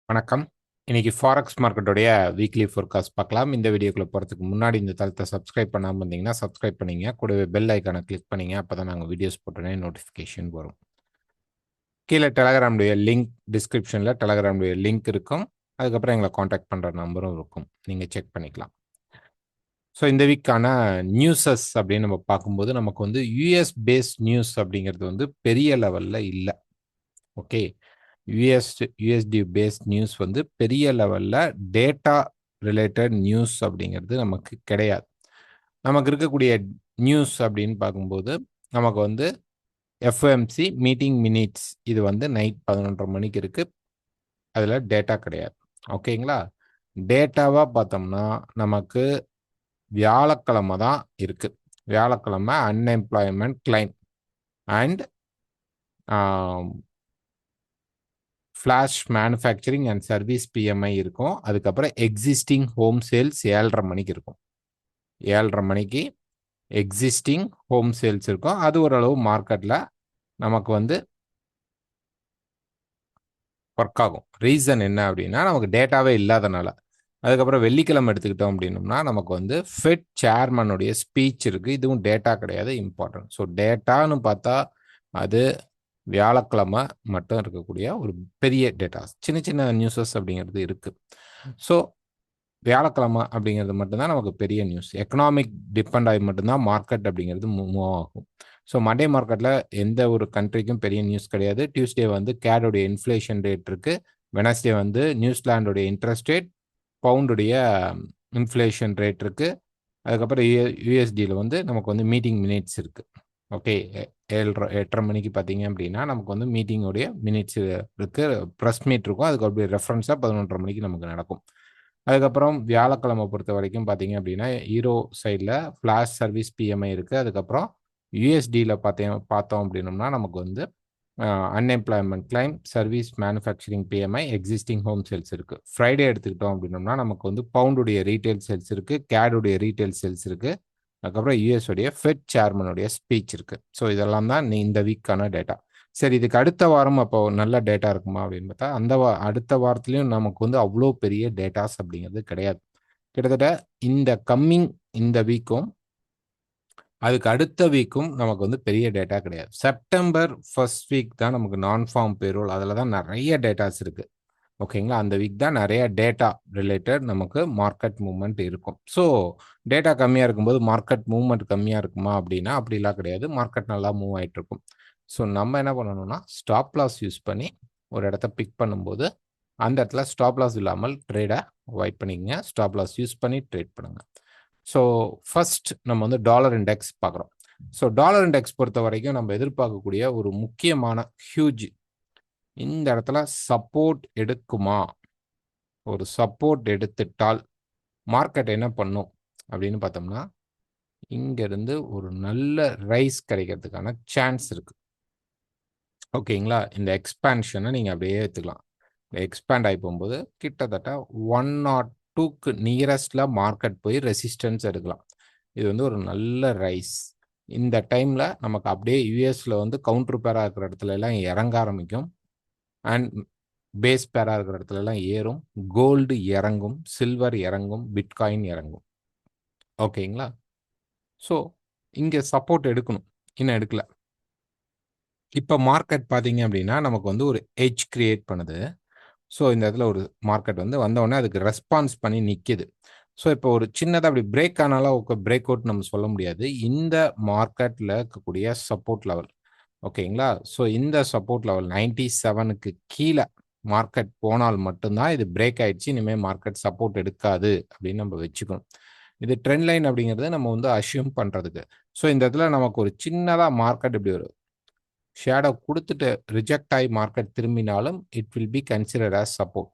வணக்கம். இன்னைக்கு forex மார்க்கெட்டோடைய weekly forecast பார்க்கலாம். இந்த வீடியோக்குள்ள போறதுக்கு முன்னாடி இந்த தளத்தை சப்ஸ்கிரைப் பண்ணாம இருந்தீங்கன்னா சப்ஸ்கிரைப் பண்ணீங்க. கூடவே பெல் ஐக்கானை கிளிக் பண்ணீங்க. அப்பதான் நாங்கள் வீடியோஸ் போட்டோன்னே நோட்டிஃபிகேஷன் வரும். கீழே டெலகிராமுடைய லிங்க் டிஸ்கிரிப்ஷனில் டெலகிராமுடைய லிங்க் இருக்கும். அதுக்கப்புறம் எங்களை காண்டாக்ட் பண்ணுற நம்பரும் இருக்கும். நீங்கள் செக் பண்ணிக்கலாம். ஸோ இந்த வீக்கான நியூஸஸ் அப்படின்னு நம்ம பார்க்கும்போது நமக்கு வந்து யூஎஸ் பேஸ்ட் நியூஸ் அப்படிங்கிறது வந்து பெரிய லெவலில் இல்லை. ஓகே, யூஎஸ்டி பேஸ்ட் நியூஸ் வந்து பெரிய லெவலில் டேட்டா ரிலேட்டட் நியூஸ் அப்படிங்கிறது நமக்கு கிடையாது. நமக்கு இருக்கக்கூடிய நியூஸ் அப்படின்னு பார்க்கும்போது நமக்கு வந்து எஃப்எம்சி மீட்டிங் மினிட்ஸ் இது வந்து நைட் 11:30 மணிக்கு இருக்கு. அதில் டேட்டா கிடையாது. ஓகேங்களா, டேட்டாவாக பார்த்தோம்னா நமக்கு வியாழக்கிழமை தான் இருக்கு. வியாழக்கிழமை unemployment claim and flash manufacturing and service BMI இருக்கும். அதுக்கப்புறம் எக்ஸிஸ்டிங் ஹோம் சேல்ஸ் 7:30 மணிக்கு இருக்கும். 7:30 மணிக்கு எக்ஸிஸ்டிங் ஹோம் சேல்ஸ் இருக்கும். அது ஓரளவு மார்க்கெட்டில் நமக்கு வந்து ஒர்க் ஆகும். ரீசன் என்ன அப்படின்னா நமக்கு டேட்டாவே இல்லாதனால. அதுக்கப்புறம் வெள்ளிக்கிழமை எடுத்துக்கிட்டோம் அப்படின்னோம்னா நமக்கு வந்து ஃபெட் சேர்மனுடைய ஸ்பீச் இருக்குது. இதுவும் டேட்டா கிடையாது, இம்பார்ட்டன்ட். ஸோ டேட்டான்னு பார்த்தா அது வியாழக்கிழமை மட்டும் இருக்கக்கூடிய ஒரு பெரிய டேட்டாஸ். சின்ன சின்ன நியூஸஸ் அப்படிங்கிறது இருக்குது. ஸோ வியாழக்கிழமை அப்படிங்கிறது மட்டும்தான் நமக்கு பெரிய நியூஸ். எக்கனாமிக் டிபெண்ட் ஆகி மட்டும்தான் மார்க்கெட் அப்படிங்கிறது மூவ் ஆகும். ஸோ மண்டே மார்க்கெட்டில் எந்த ஒரு கண்ட்ரிக்கும் பெரிய நியூஸ் கிடையாது. டியூஸ்டே வந்து கேடோடைய இன்ஃப்ளேஷன் ரேட் இருக்குது. வெனஸ்டே வந்து நியூசிலாண்டுடைய இன்ட்ரெஸ்ட் ரேட், பவுண்டுடைய இன்ஃப்ளேஷன் ரேட் இருக்குது. அதுக்கப்புறம் யூஎஸ்டியில் வந்து நமக்கு வந்து மீட்டிங் மினிட்ஸ் இருக்குது. ஓகே, 8:30 மணிக்கு பார்த்தீங்க அப்படின்னா நமக்கு வந்து மீட்டிங்கோடைய மினிட்ஸ் இருக்குது. ப்ரெஸ் மீட் இருக்கும். அதுக்கு அப்படியே ரெஃபரன்ஸாக 11:30 மணிக்கு நமக்கு நடக்கும். அதுக்கப்புறம் வியாழக்கிழமை பொறுத்த வரைக்கும் பார்த்தீங்க அப்படின்னா ஈரோ சைடில் ஃப்ளாஷ் சர்வீஸ் பிஎம்ஐ இருக்குது. அதுக்கப்புறம் யூஎஸ்டியில் பார்த்தோம் அப்படின்னோம்னா நமக்கு வந்து unemployment claim, service manufacturing BMI, existing home sales இருக்குது. ஃப்ரைடே எடுத்துக்கிட்டோம் அப்படின்னோம்னா நமக்கு வந்து பவுண்டுடைய ரீட்டைல் சேல்ஸ் இருக்குது, கேடுடைய ரீட்டைல் சேல்ஸ் இருக்குது. அதுக்கப்புறம் யூஎஸ்டைய ஃபெட் சேர்மனுடைய ஸ்பீச் இருக்குது. ஸோ இதெல்லாம் தான் இந்த வீக்கான டேட்டா. சரி, இதுக்கு அடுத்த வாரம் அப்போ நல்ல டேட்டா இருக்குமா அப்படின்னு பார்த்தா அந்த அடுத்த வாரத்துலையும் நமக்கு வந்து அவ்வளோ பெரிய டேட்டாஸ் அப்படிங்கிறது கிடையாது. கிட்டத்தட்ட இந்த வீக்கும் அதுக்கு அடுத்த வீக்கும் நமக்கு வந்து பெரிய டேட்டா கிடையாது. செப்டம்பர் ஃபர்ஸ்ட் வீக் தான் நமக்கு நான் ஃபார்ம் பேரோல், அதில் தான் நிறைய டேட்டாஸ் இருக்குது. ஓகேங்களா, அந்த வீக் தான் நிறைய டேட்டா ரிலேட்டட் நமக்கு மார்க்கெட் மூவ்மெண்ட் இருக்கும். ஸோ டேட்டா கம்மியாக இருக்கும்போது மார்க்கெட் மூவ்மெண்ட் கம்மியாக இருக்குமா அப்படின்னா அப்படிலாம் கிடையாது. மார்க்கெட் நல்லா மூவ் ஆகிட்டு இருக்கும். ஸோ நம்ம என்ன பண்ணணும்னா ஸ்டாப் லாஸ் யூஸ் பண்ணி ஒரு இடத்த பிக் பண்ணும்போது அந்த இடத்துல ஸ்டாப் லாஸ் இல்லாமல் ட்ரேடை அவாய்ட் பண்ணிக்கங்க. ஸ்டாப் லாஸ் யூஸ் பண்ணி ட்ரேட் பண்ணுங்க. ஸோ ஃபர்ஸ்ட் நம்ம வந்து டாலர் இண்டெக்ஸ் பார்க்குறோம். ஸோ டாலர் இண்டெக்ஸ் பொறுத்த வரைக்கும் நம்ம எதிர்பார்க்கக்கூடிய ஒரு முக்கியமான ஹியூஜ் இந்த இடத்துல சப்போர்ட் எடுக்குமா? ஒரு சப்போர்ட் எடுத்துட்டால் மார்க்கெட் என்ன பண்ணும் அப்படின்னு பார்த்தோம்னா இங்கிருந்து ஒரு நல்ல ரைஸ் கிடைக்கிறதுக்கான சான்ஸ் இருக்கு. ஓகேங்களா, இந்த எக்ஸ்பான்ஷனை நீங்கள் அப்படியே எடுத்துக்கலாம். இந்த எக்ஸ்பேண்ட் ஆகி போகும்போது கிட்டத்தட்ட 102க்கு நியரஸ்டில் மார்க்கெட் போய் ரெசிஸ்டன்ஸ் எடுக்கலாம். இது வந்து ஒரு நல்ல ரைஸ். இந்த டைமில் நமக்கு அப்படியே யூஎஸில் வந்து கவுண்டர் பேராக இருக்கிற இடத்துல எல்லாம் இறங்க ஆரம்பிக்கும். அண்ட் பேஸ் பேராக இருக்கிற இடத்துல எல்லாம் ஏறும். கோல்டு இறங்கும், சில்வர் இறங்கும், பிட்காயின் இறங்கும். ஓகேங்களா, ஸோ இங்கே சப்போர்ட் எடுக்கணும், இன்னும் எடுக்கல. இப்போ மார்க்கெட் பார்த்தீங்க அப்படின்னா நமக்கு வந்து ஒரு எட்ஜ் கிரியேட் பண்ணுது. ஸோ இந்த இடத்துல ஒரு மார்க்கெட் வந்து வந்தோடனே அதுக்கு ரெஸ்பான்ஸ் பண்ணி நிற்கிது. ஸோ இப்போ ஒரு சின்னதாக அப்படி பிரேக் ஆனாலும் பிரேக் அவுட் நம்ம சொல்ல முடியாது. இந்த மார்க்கெட்டில் இருக்கக்கூடிய சப்போர்ட் லெவல், ஓகேங்களா, ஸோ இந்த சப்போர்ட் லெவல் 97க்கு கீழே மார்க்கெட் போனால் மட்டும்தான் இது பிரேக் ஆயிடுச்சு, இனிமேல் மார்க்கெட் சப்போர்ட் எடுக்காது அப்படின்னு நம்ம வச்சுக்கணும். இது ட்ரெண்ட் லைன் அப்படிங்கிறது நம்ம வந்து அஷ்யூம் பண்ணுறதுக்கு. ஸோ இந்த இடத்துல நமக்கு ஒரு சின்னதாக மார்க்கெட் இப்படி ஒரு ஷேடோ கொடுத்துட்டு ரிஜெக்ட் ஆகி மார்க்கெட் திரும்பினாலும் it will be considered as support.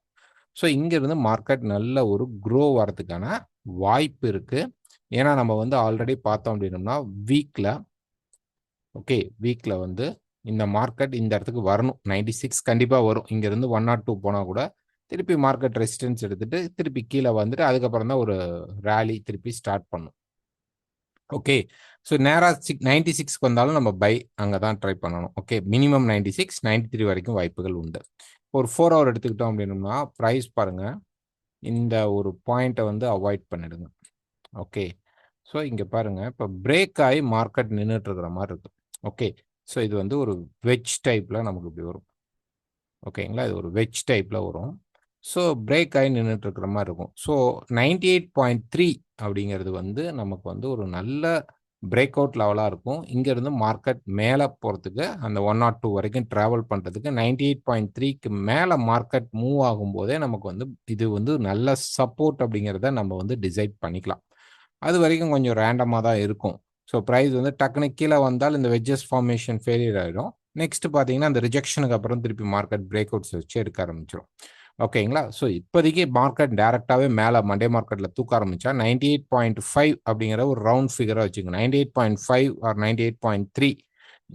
So இங்கிருந்து மார்க்கெட் நல்ல ஒரு க்ரோ வரதுக்கான வாய்ப்பு இருக்குது. ஏன்னா நம்ம வந்து ஆல்ரெடி பார்த்தோம் அப்படின்னோம்னா வீக்கில் வந்து இந்த மார்க்கெட் இந்த இடத்துக்கு வரணும். 96 கண்டிப்பாக வரும். இங்கேருந்து 102 போனால் கூட திருப்பி மார்க்கெட் ரெசிஸ்டன்ஸ் எடுத்துட்டு திருப்பி கீழே வந்துட்டு அதுக்கப்புறம் தான் ஒரு ரேலி திருப்பி ஸ்டார்ட் பண்ணும். ஓகே, ஸோ நேராக 96க்கு வந்தாலும் நம்ம பை அங்கே தான் ட்ரை பண்ணணும். ஓகே, மினிமம் 96, 93 வரைக்கும் வாய்ப்புகள் உண்டு. ஒரு 4 ஹவர் எடுத்துக்கிட்டோம் அப்படின்னோம்னா ப்ரைஸ் பாருங்க இந்த ஒரு பாயிண்ட்டை வந்து அவாய்ட் பண்ணிடுங்க. ஓகே. ஸோ இங்கே பாருங்க இப்போ பிரேக் ஆகி மார்க்கெட் நின்றுட்டு இருக்கிற மாதிரி இருக்கு. ஓகே. ஸோ இது வந்து ஒரு வெஜ் டைப்பில் நமக்கு இப்படி வரும். ஓகேங்களா, இது ஒரு வெஜ் டைப்பில் வரும். ஸோ பிரேக் ஆகி நின்றுட்டு இருக்கிற மாதிரி இருக்கும். ஸோ 98.3 அப்படிங்கிறது வந்து நமக்கு வந்து ஒரு நல்ல பிரேக் அவுட் லெவலாக இருக்கும். இங்கேருந்து மார்க்கெட் மேலே போகிறதுக்கு அந்த 102 வரைக்கும் ட்ராவல் பண்ணுறதுக்கு 98.3க்கு மேலே மார்க்கெட் மூவ் ஆகும்போதே நமக்கு வந்து இது வந்து நல்ல சப்போர்ட் அப்படிங்கிறத நம்ம வந்து டிசைட் பண்ணிக்கலாம். அது வரைக்கும் கொஞ்சம் ரேண்டமாக தான் இருக்கும். ஸோ ப்ரைஸ் வந்து டக்குனு கீழே வந்தால் இந்த வெஜ்ஜஸ் ஃபார்மேஷன் ஃபெயிலியர் ஆகிடும். நெக்ஸ்ட் பார்த்தீங்கன்னா அந்த ரிஜெக்ஷனுக்கு அப்புறம் திருப்பி மார்க்கெட் பிரேக் அவுட்ஸ் வச்சு எடுக்க ஆரம்பிச்சிடும். ஓகேங்களா, ஸோ இப்போதைக்கு மார்க்கெட் டேரெக்டாகவே மேலே மண்டே மார்க்கெட்டில் தூக்க ஆரம்பிச்சா 98.5 அப்படிங்கிற ஒரு ரவுண்ட் ஃபிகராக வச்சுக்கோங்க. 98.5 ஆர் 98.3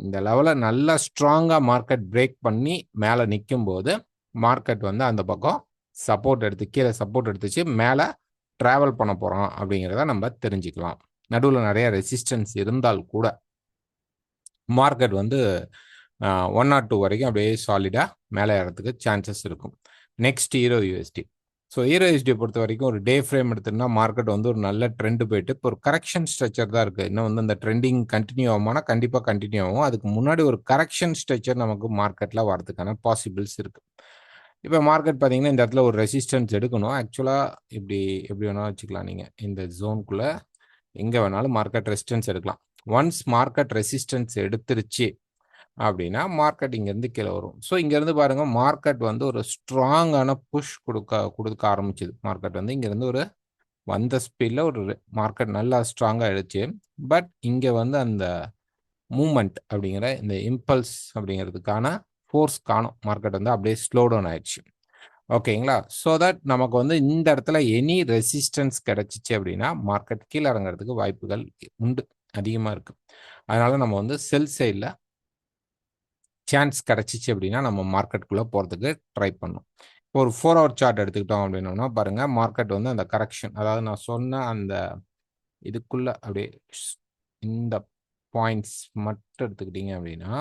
இந்த லெவலில் நல்லா ஸ்ட்ராங்காக மார்க்கெட் பிரேக் பண்ணி மேலே நிற்கும் போது மார்க்கெட் வந்து அந்த பக்கம் சப்போர்ட் எடுத்து கீழே சப்போர்ட் எடுத்துச்சு மேலே ட்ராவல் பண்ண போகிறோம் அப்படிங்கிறத நம்ம தெரிஞ்சுக்கலாம். நடுவில் நிறைய ரெசிஸ்டன்ஸ் இருந்தால் கூட மார்க்கெட் வந்து 102 வரைக்கும் அப்படியே சாலிடாக மேலே ஏறதுக்கு சான்சஸ் இருக்கும். Next hero USD. So hero USD பொறுத்த வரைக்கும் ஒரு டே ஃப்ரேம் எடுத்தோம்னா மார்க்கெட் வந்து ஒரு நல்ல ட்ரெண்ட் போயிட்டு இப்போ ஒரு கரெக்ஷன் ஸ்ட்ரக்சர் தான் இருக்குது. இன்னும் வந்து அந்த ட்ரெண்டிங் கண்டினியூ ஆகுமானா கண்டிப்பாக கண்டினியூ ஆகும். அதுக்கு முன்னாடி ஒரு கரெக்ஷன் ஸ்ட்ரக்சர் நமக்கு மார்க்கெட்டில் வரதுக்கான பாசிபிள்ஸ் இருக்குது. இப்போ மார்க்கெட் பார்த்தீங்கன்னா இந்த இடத்துல ஒரு ரெசிஸ்டன்ஸ் எடுக்கணும். ஆக்சுவலாக இப்படி எப்படி வேணாலும் வச்சுக்கலாம். நீங்கள் இந்த ஜோனுக்குள்ளே எங்கே வேணாலும் மார்க்கெட் ரெசிஸ்டன்ஸ் எடுக்கலாம். ஒன்ஸ் மார்க்கெட் ரெசிஸ்டன்ஸ் எடுத்துருச்சு அப்படின்னா மார்க்கெட் இங்கேருந்து கீழே வரும். ஸோ இங்கேருந்து பாருங்கள் மார்க்கெட் வந்து ஒரு ஸ்ட்ராங்கான புஷ் கொடுக்க ஆரம்பிச்சுது. மார்க்கெட் வந்து இங்கேருந்து ஒரு வந்த ஸ்பீடில் ஒரு மார்க்கெட் நல்லா ஸ்ட்ராங்காக ஆயிடுச்சு. பட் இங்கே வந்து அந்த மூமெண்ட் அப்படிங்கிற இந்த இம்பல்ஸ் அப்படிங்கிறதுக்கான ஃபோர்ஸ் காணும். மார்க்கெட் வந்து அப்படியே ஸ்லோ டவுன் ஆயிடுச்சு. ஓகேங்களா, ஸோ தட் நமக்கு வந்து இந்த இடத்துல எனி ரெசிஸ்டன்ஸ் கிடைச்சிச்சு அப்படின்னா மார்க்கெட் கீழே இறங்குறதுக்கு வாய்ப்புகள் உண்டு, அதிகமாக இருக்குது. அதனால நம்ம வந்து செல் சைடில் சான்ஸ் கிடச்சிச்சு அப்படின்னா நம்ம மார்க்கெட்டுக்குள்ளே போகிறதுக்கு ட்ரை பண்ணணும். இப்போ ஒரு 4 ஹவர் சார்ட் எடுத்துக்கிட்டோம் அப்படின்னோம்னா பாருங்கள் மார்க்கெட் வந்து அந்த கரெக்ஷன், அதாவது நான் சொன்ன அந்த இதுக்குள்ளே அப்படியே இந்த பாயிண்ட்ஸ் மட்டும் எடுத்துக்கிட்டீங்க அப்படின்னா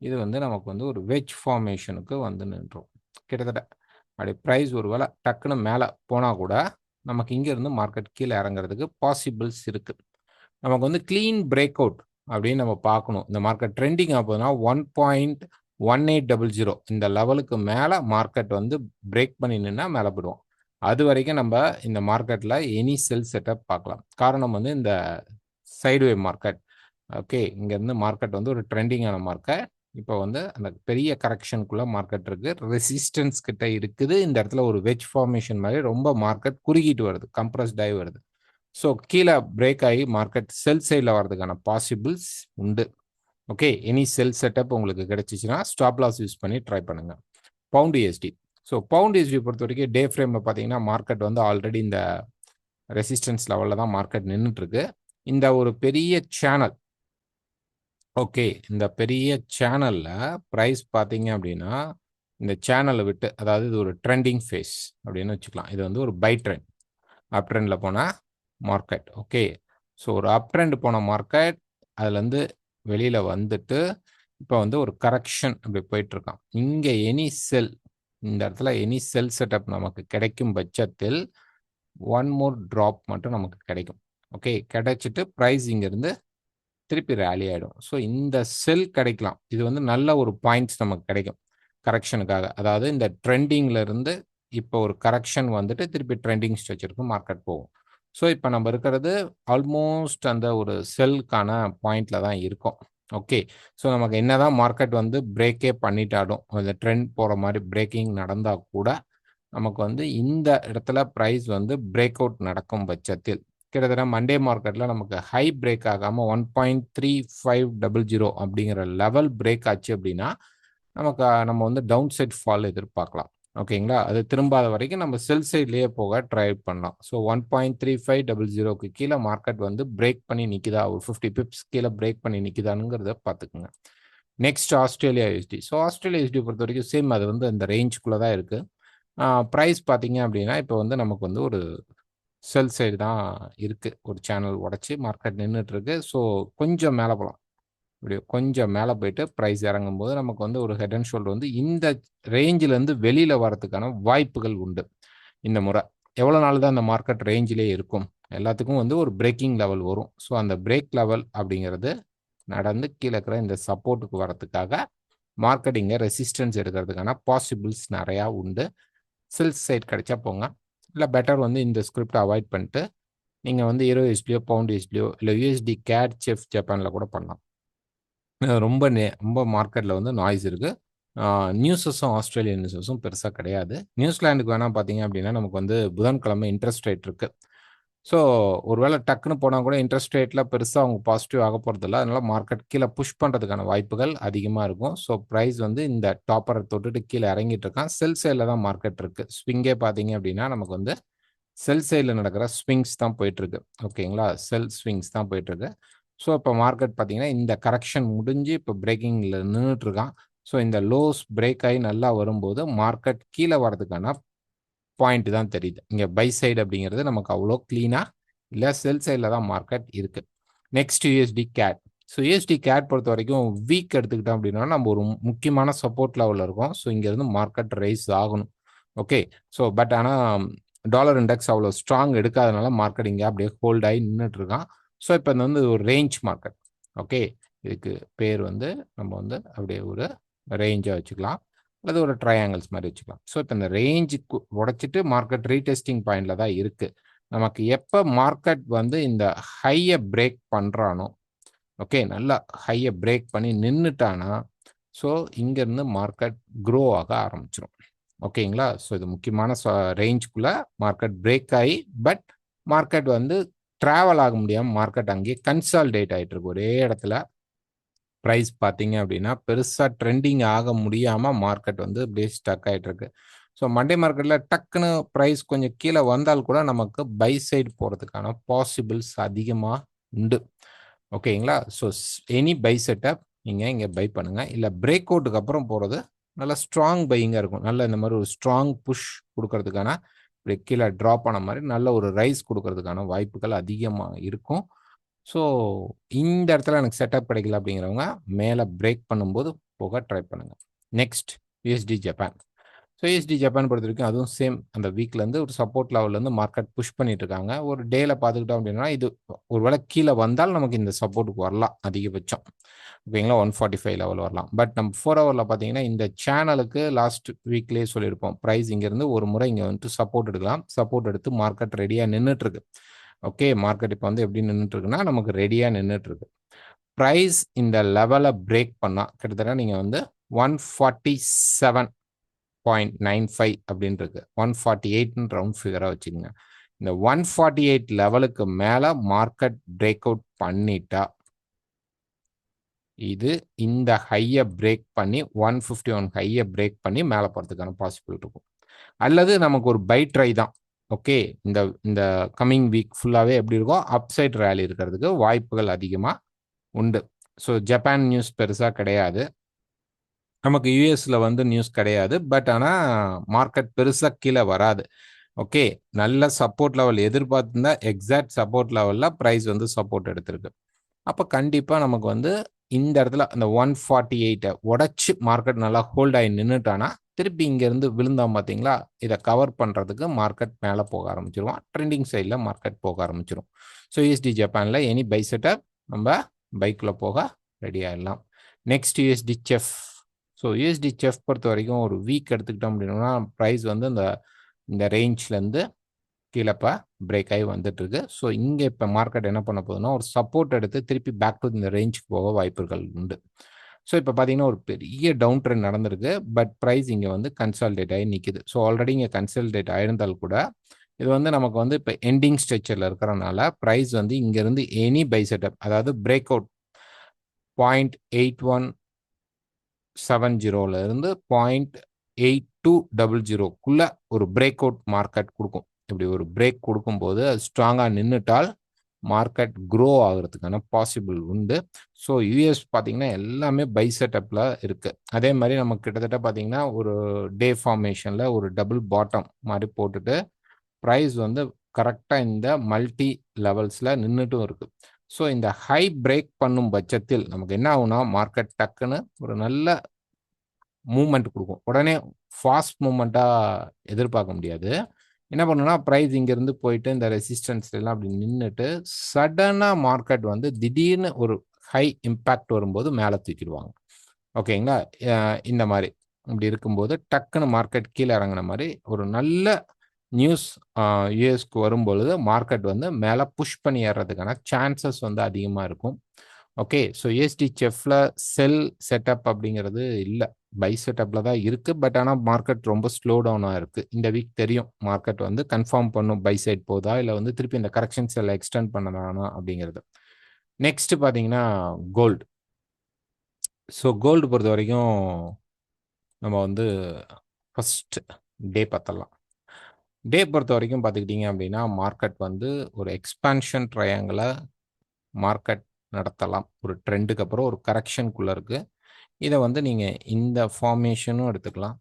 இது வந்து நமக்கு வந்து ஒரு வெஜ் ஃபார்மேஷனுக்கு வந்து நின்றோம். கிட்டத்தட்ட அப்படி ப்ரைஸ் ஒரு வேளை டக்குன்னு மேலே போனால் கூட நமக்கு இங்கேருந்து மார்க்கெட் கீழே இறங்குறதுக்கு பாசிபிள்ஸ் இருக்குது. நமக்கு வந்து க்ளீன் பிரேக் அவுட் அப்படின்னு நம்ம பார்க்கணும். இந்த மார்க்கெட் ட்ரெண்டிங் ஆகுதுன்னா 1.1800 இந்த லெவலுக்கு மேலே மார்க்கெட் வந்து பிரேக் பண்ணி நின்னா மேலே போயிடுவோம். அது வரைக்கும் நம்ம இந்த மார்க்கெட்டில் எனி செல் செட்டப் பார்க்கலாம். காரணம் வந்து இந்த சைடுவே மார்க்கெட். ஓகே, இங்கேருந்து மார்க்கெட் வந்து ஒரு ட்ரெண்டிங்கான மார்க்கெட். இப்போ வந்து அந்த பெரிய கரெக்ஷனுக்குள்ளே மார்க்கெட் இருக்குது, ரெசிஸ்டன்ஸ் கிட்ட இருக்குது. இந்த இடத்துல ஒரு வெஜ் ஃபார்மேஷன் மாதிரி ரொம்ப மார்க்கெட் குறுகிட்டு வருது, கம்ப்ரஸ்டாகி வருது. ஸோ கீழே பிரேக் ஆகி மார்க்கெட் செல் சைடில் வர்றதுக்கான பாசிபிள்ஸ் உண்டு. ஓகே, எனி செல் செட்டப் உங்களுக்கு கிடைச்சிச்சுன்னா ஸ்டாப் லாஸ் யூஸ் பண்ணி ட்ரை பண்ணுங்க. Pound USD. So pound USD பொறுத்த வரைக்கும் டே ஃப்ரேமில் பார்த்தீங்கன்னா மார்க்கெட் வந்து ஆல்ரெடி இந்த ரெசிஸ்டன்ஸ் லெவலில் தான் மார்க்கெட் நின்றுட்டு இருக்கு. இந்த ஒரு பெரிய சேனல், ஓகே, இந்த பெரிய சேனலில் ப்ரைஸ் பார்த்தீங்க அப்படின்னா இந்த சேனலை விட்டு, அதாவது இது ஒரு ட்ரெண்டிங் ஃபேஸ் அப்படின்னு வச்சுக்கலாம். இது வந்து ஒரு பை ட்ரெண்ட், அப் ட்ரெண்டில் போனால் மார்க்கெட். ஓகே, ஸோ ஒரு அப் ட்ரெண்ட் போன மார்க்கெட் அதுலேருந்து வெளியில் வந்துட்டு இப்போ வந்து ஒரு கரெக்ஷன் அப்படி போயிட்டுருக்கான். இங்கே எனி செல், இந்த இடத்துல எனி செல் செட்டப் நமக்கு கிடைக்கும் பட்சத்தில் ஒன் மோர் ட்ராப் மட்டும் நமக்கு கிடைக்கும். ஓகே, கிடைச்சிட்டு ப்ரைஸ் இங்கேருந்து திருப்பி ரேலி ஆகிடும். ஸோ இந்த செல் கிடைக்கலாம். இது வந்து நல்ல ஒரு பாயிண்ட்ஸ் நமக்கு கிடைக்கும் கரெக்ஷனுக்காக. அதாவது இந்த ட்ரெண்டிங்கில் இருந்து இப்போ ஒரு கரெக்ஷன் வந்துட்டு திருப்பி ட்ரெண்டிங் ஸ்ட்ரக்சருக்கு மார்க்கெட் போகும். ஸோ இப்போ நம்ம இருக்கிறது ஆல்மோஸ்ட் அந்த ஒரு செல்லுக்கான பாயிண்டில் தான் இருக்கும். ஓகே, ஸோ நமக்கு என்னதான் மார்க்கெட் வந்து பிரேக்கே பண்ணிட்டாலும் அந்த ட்ரெண்ட் போகிற மாதிரி பிரேக்கிங் நடந்தால் கூட நமக்கு வந்து இந்த இடத்துல ப்ரைஸ் வந்து பிரேக் அவுட் நடக்கும் பட்சத்தில் கிட்டத்தட்ட மண்டே மார்க்கெட்டில் நமக்கு ஹை பிரேக் ஆகாமல் 1.3500 அப்படிங்கிற லெவல் பிரேக் ஆச்சு அப்படின்னா நம்ம வந்து டவுன் சைட் ஃபால் எதிர்பார்க்கலாம். ஓகேங்களா, அது திரும்பாத வரைக்கும் நம்ம செல் சைட்லேயே போக ட்ரை பண்ணலாம். ஸோ 1.3500க்கு கீழே மார்க்கெட் வந்து பிரேக் பண்ணி நிற்குதா, ஒரு 50 பிப்ஸ் கீழே பிரேக் பண்ணி நிற்குதானுங்கிறத பார்த்துக்குங்க. Next Australia USD. So Australia USD பொறுத்த வரைக்கும் சேம், அது வந்து அந்த ரேஞ்சுக்குள்ளே தான் இருக்குது. ப்ரைஸ் பார்த்தீங்க அப்படின்னா இப்போ வந்து நமக்கு வந்து ஒரு செல் சைடு தான் இருக்குது. ஒரு சேனல் உடச்சி மார்க்கெட் நின்றுட்டுருக்கு. ஸோ கொஞ்சம் மேலே போகலாம். இப்படி கொஞ்சம் மேலே போயிட்டு ப்ரைஸ் இறங்கும்போது நமக்கு வந்து ஒரு ஹெட் அண்ட் ஷோல்டர் வந்து இந்த ரேஞ்சிலேருந்து வெளியில் வரதுக்கான வாய்ப்புகள் உண்டு. இந்த முறை எவ்வளோ நாள் தான் இந்த மார்க்கெட் ரேஞ்சிலே இருக்கும்? எல்லாத்துக்கும் வந்து ஒரு பிரேக்கிங் லெவல் வரும். ஸோ அந்த பிரேக் லெவல் அப்படிங்கிறது நடந்து கீழே இருக்கிற இந்த சப்போர்ட்டுக்கு வரதுக்காக மார்க்கெட்டிங்க ரெசிஸ்டன்ஸ் எடுக்கிறதுக்கான பாசிபிள்ஸ் நிறையா உண்டு. செல் சைட் கிடைச்சா போங்க, இல்லை பெட்டர் வந்து இந்த ஸ்கிரிப்ட் அவாய்ட் பண்ணிட்டு நீங்கள் வந்து யூஎஸ்டியோ பவுண்ட் யூஎஸ்டியோ இல்லை யூஎஸ்டி கேட் செஃப் ஜப்பானில் கூட பண்ணலாம். ரொம்ப மார்க்கெட்டில் வந்து நாய்ஸ் இருக்குது. நியூஸஸும் ஆஸ்திரேலியன் நியூஸஸும் பெருசாக கிடையாது. நியூசிலாண்டுக்கு வேணால் பார்த்தீங்க அப்படின்னா நமக்கு வந்து புதன்கிழமை இன்ட்ரெஸ்ட் ரேட் இருக்குது. ஸோ ஒருவேளை டக்குன்னு போனால் கூட இன்ட்ரெஸ்ட் ரேட்டில் பெருசாக அவங்க பாசிட்டிவ் ஆக போகிறதில்ல. அதனால் மார்க்கெட் கீழே புஷ் பண்ணுறதுக்கான வாய்ப்புகள் அதிகமாக இருக்கும். ஸோ ப்ரைஸ் வந்து இந்த டாப்பரை தொட்டுட்டு கீழே இறங்கிட்டு இருக்கான். செல் சைடில் தான் மார்க்கெட் இருக்குது. ஸ்விங்கே பார்த்தீங்க அப்படின்னா நமக்கு வந்து செல் சைடில் நடக்கிற ஸ்விங்ஸ் தான் போயிட்டுருக்கு. ஓகேங்களா, செல் ஸ்விங்ஸ் தான் போயிட்டுருக்கு. ஸோ இப்போ மார்க்கெட் பார்த்தீங்கன்னா இந்த கரெக்ஷன் முடிஞ்சு இப்போ பிரேக்கிங்கில் நின்றுட்டுருக்கான். ஸோ இந்த லோஸ் பிரேக் ஆகி நல்லா வரும்போது மார்க்கெட் கீழே வரதுக்கான பாயிண்ட் தான் தெரியுது. இங்கே பை சைடு அப்படிங்கிறது நமக்கு அவ்வளோ கிளீனாக இல்லை, செல் சைடில் தான் மார்க்கெட் இருக்குது. Next USD CAD. So USD CAD பொறுத்த வரைக்கும் வீக் எடுத்துக்கிட்டோம் அப்படின்னா நம்ம ஒரு முக்கியமான சப்போர்ட் லெவலில் இருக்கும். ஸோ இங்கேருந்து மார்க்கெட் ரைஸ் ஆகணும். ஓகே, ஸோ பட் ஆனால் டாலர் இண்டெக்ஸ் அவ்வளோ ஸ்ட்ராங் எடுக்காதனால மார்க்கெட் இங்கே அப்படியே ஹோல்ட் ஆகி நின்றுட்டு இருக்கான். ஸோ இப்போ இந்த வந்து ஒரு ரேஞ்ச் மார்க்கெட். ஓகே, இதுக்கு பேர் வந்து நம்ம வந்து அப்படியே ஒரு ரேஞ்சாக வச்சுக்கலாம், அல்லது ஒரு ட்ரையாங்கிள்ஸ் மாதிரி வச்சுக்கலாம். ஸோ இப்போ இந்த ரேஞ்சுக்கு உடைச்சிட்டு மார்க்கெட் ரீடெஸ்டிங் பாயிண்ட்ல தான் இருக்குது. நமக்கு எப்போ மார்க்கெட் வந்து இந்த ஹையை பிரேக் பண்ணுறானோ, ஓகே, நல்லா ஹையை பிரேக் பண்ணி நின்றுட்டானா, ஸோ இங்கேருந்து மார்க்கெட் க்ரோ ஆக ஆரம்பிச்சிடும். ஓகேங்களா, ஸோ இது முக்கியமான ரேஞ்சுக்குள்ளே மார்க்கெட் பிரேக் ஆகி பட் மார்க்கெட் வந்து ட்ராவல் ஆக முடியாமல் மார்க்கெட் அங்கேயே கன்சால்டேட் ஆகிட்டு இருக்கு ஒரே இடத்துல. ப்ரைஸ் பார்த்தீங்க அப்படின்னா பெருசாக ட்ரெண்டிங் ஆக முடியாமல் மார்க்கெட் வந்து அப்படியே ஸ்டக் ஆகிட்டு இருக்கு. ஸோ மண்டே மார்க்கெட்டில் டக்குன்னு ப்ரைஸ் கொஞ்சம் கீழே வந்தால் கூட நமக்கு பை சைடு போகிறதுக்கான பாசிபிள்ஸ் அதிகமாக உண்டு. ஓகேங்களா, ஸோ எனி பை செட்டப் நீங்கள் இங்கே பை பண்ணுங்கள். இல்லை பிரேக் அவுட்டுக்கு அப்புறம் போகிறது நல்லா ஸ்ட்ராங் பையிங்காக இருக்கும். நல்ல இந்த மாதிரி ஒரு ஸ்ட்ராங் புஷ் கொடுக்கறதுக்கான, இப்படி கீழே ட்ராப் ஆன மாதிரி நல்ல ஒரு ரைஸ் கொடுக்கறதுக்கான வாய்ப்புகள் அதிகமாக இருக்கும். ஸோ இந்த இடத்துல எனக்கு செட்டப் கிடைக்கல அப்படிங்கிறவங்க மேலே பிரேக் பண்ணும்போது போக ட்ரை பண்ணுங்க. Next USD Japan. So USD Japan பொறுத்த வரைக்கும் அதுவும் சேம் அந்த வீக்லேருந்து ஒரு சப்போர்ட் லெவல்லேருந்து மார்க்கெட் புஷ் பண்ணிட்டு இருக்காங்க. ஒரு டேல பார்த்துக்கிட்டோம் அப்படின்னா இது ஒரு வேளை கீழே வந்தால் நமக்கு இந்த சப்போர்ட்டுக்கு வரலாம் அதிகபட்சம். ஓகேங்களா, 145 லெவல் வரலாம். பட் நம்ம 4 ஹவரில் பார்த்தீங்கன்னா இந்த சேனலுக்கு லாஸ்ட் வீக்லேயே சொல்லியிருப்போம் ப்ரைஸ் இங்கேருந்து ஒரு முறை இங்கே வந்துட்டு சப்போர்ட் எடுக்கலாம். சப்போர்ட் எடுத்து மார்க்கெட் ரெடியாக நின்றுட்டு இருக்கு. ஓகே, மார்க்கெட் இப்போ வந்து எப்படி நின்றுட்டு இருக்குன்னா நமக்கு ரெடியாக நின்றுட்டு இருக்கு. ப்ரைஸ் இந்த லெவலை பிரேக் பண்ணால் கிட்டத்தட்ட நீங்கள் வந்து 147.95 அப்படின்னு இருக்கு. 148 ரவுண்ட் ஃபிகராக வச்சுக்கோங்க. இந்த 148 லெவலுக்கு மேலே மார்க்கெட் பிரேக் அவுட் பண்ணிட்டா இது இந்த ஹையை பிரேக் பண்ணி 151 ஹையை பிரேக் பண்ணி மேலே போகிறதுக்கான பாசிபிள் இருக்கும். அல்லது நமக்கு ஒரு பை ட்ரை தான். ஓகே, இந்த இந்த கம்மிங் வீக் ஃபுல்லாகவே எப்படி இருக்கும், அப்சைட் ரேலி இருக்கிறதுக்கு வாய்ப்புகள் அதிகமாக உண்டு. ஸோ ஜப்பான் நியூஸ் பெருசாக கிடையாது, நமக்கு யூஎஸில் வந்து நியூஸ் கிடையாது. பட் ஆனால் மார்க்கெட் பெருசாக கீழே வராது. ஓகே, நல்ல சப்போர்ட் லெவல் எதிர்பார்த்துருந்தா எக்ஸாக்ட் சப்போர்ட் லெவலில் ப்ரைஸ் வந்து சப்போர்ட் எடுத்திருக்கு. அப்போ கண்டிப்பாக நமக்கு வந்து இந்த இடத்துல அந்த 148 உடச்சி மார்க்கெட் நல்லா ஹோல்ட் ஆகி நின்றுட்டானா திருப்பி இங்கேருந்து விழுந்தான் பார்த்தீங்களா, இதை கவர் பண்ணுறதுக்கு மார்க்கெட் மேலே போக ஆரம்பிச்சிருவான். ட்ரெண்டிங் சைடில் மார்க்கெட் போக ஆரம்பிச்சிடும். ஸோ யூஎஸ்டி ஜப்பானில் எனி பை செட்டப் நம்ம பைக்கில் போக ரெடி ஆகிடலாம். Next USD chef. So USD chef பொறுத்த வரைக்கும் ஒரு வீக் எடுத்துக்கிட்டோம் அப்படின்னா ப்ரைஸ் வந்து இந்த ரேஞ்ச்லேருந்து கீழப்போ பிரேக் ஆகி வந்துட்டு இருக்கு. ஸோ இங்கே இப்போ மார்க்கெட் என்ன பண்ண போகுதுன்னா ஒரு சப்போர்ட் எடுத்து திருப்பி பேக் டு இந்த ரேஞ்சுக்கு போக வாய்ப்புகள் உண்டு. ஸோ இப்போ பார்த்தீங்கன்னா ஒரு பெரிய டவுன் ட்ரெண்ட் நடந்திருக்கு. பட் ப்ரைஸ் இங்கே வந்து கன்சால்டேட் ஆகி நிற்கிது. ஸோ ஆல்ரெடி இங்கே கன்சால்டேட் ஆயிருந்தால் கூட இது வந்து நமக்கு வந்து இப்போ எண்டிங் ஸ்ட்ரெச்சரில் இருக்கிறனால ப்ரைஸ் வந்து இங்கேருந்து எனி பை செட்டப், அதாவது பிரேக் அவுட் 0.8170 இருந்து 0.8200 ஒரு பிரேக் அவுட் மார்க்கெட் கொடுக்கும். இப்படி ஒரு பிரேக் கொடுக்கும்போது அது ஸ்ட்ராங்காக நின்றுட்டால் மார்க்கெட் க்ரோ ஆகிறதுக்கான பாசிபிள் உண்டு. ஸோ யூஎஸ் பார்த்தீங்கன்னா எல்லாமே பை செட்டப்பில் இருக்குது. அதே மாதிரி நமக்கு கிட்டத்தட்ட பார்த்தீங்கன்னா ஒரு டே ஃபார்மேஷனில் ஒரு டபுள் பாட்டம் மாதிரி போட்டுட்டு ப்ரைஸ் வந்து கரெக்டாக இந்த மல்டி லெவல்ஸில் நின்றுட்டும் இருக்குது. ஸோ இந்த ஹை பிரேக் பண்ணும் பட்சத்தில் நமக்கு என்ன ஆகும்னா மார்க்கெட் டக்குன்னு ஒரு நல்ல மூவ்மெண்ட் கொடுக்கும். உடனே ஃபாஸ்ட் மூவ்மெண்ட்டாக எதிர்பார்க்க முடியாது. என்ன பண்ணுன்னா ப்ரைஸ் இங்கேருந்து போயிட்டு இந்த ரெசிஸ்டன்ஸ்லாம் அப்படி நின்றுட்டு சடனாக மார்க்கெட் வந்து திடீர்னு ஒரு ஹை இம்பேக்ட் வரும்போது மேலே தூக்கிடுவாங்க. ஓகேங்களா? இந்த மாதிரி இப்படி இருக்கும்போது டக்குன்னு மார்க்கெட் கீழே இறங்கின மாதிரி ஒரு நல்ல நியூஸ் யூஎஸ்க்கு வரும்பொழுது மார்க்கெட் வந்து மேலே புஷ் பண்ணி ஏறதுக்கான சான்சஸ் வந்து அதிகமாக இருக்கும். ஓகே, ஸோ யூஎஸ்டி செஃப்ல செல் செட்டப் அப்படிங்கிறது இல்லை, பை செட்டப்ல தான் இருக்கு. பட் ஆனால் மார்க்கெட் ரொம்ப ஸ்லோ டவுனாக இருக்கு. இந்த வீக் தெரியும் மார்க்கெட் வந்து கன்ஃபார்ம் பண்ணும் பை சைட் போதா இல்லை வந்து திருப்பி இந்த கரெக்ஷன்ஸ் எல்லாம் எக்ஸ்டெண்ட் பண்ணதானா அப்படிங்கிறது. நெக்ஸ்ட் பார்த்தீங்கன்னா கோல்டு. ஸோ கோல்டு பொறுத்த வரைக்கும் நம்ம வந்து ஃபர்ஸ்ட் டே பார்த்தலாம். டே பொறுத்த வரைக்கும் பார்த்துக்கிட்டிங்க அப்படின்னா மார்க்கெட் வந்து ஒரு எக்ஸ்பான்ஷன் ட்ரையாங்கிளை மார்க்கெட் நடத்தலாம். ஒரு ட்ரெண்டுக்கு அப்புறம் ஒரு கரெக்ஷனுக்குள்ளே இருக்குது. இதை வந்து நீங்கள் இந்த ஃபார்மேஷனும் எடுத்துக்கலாம்.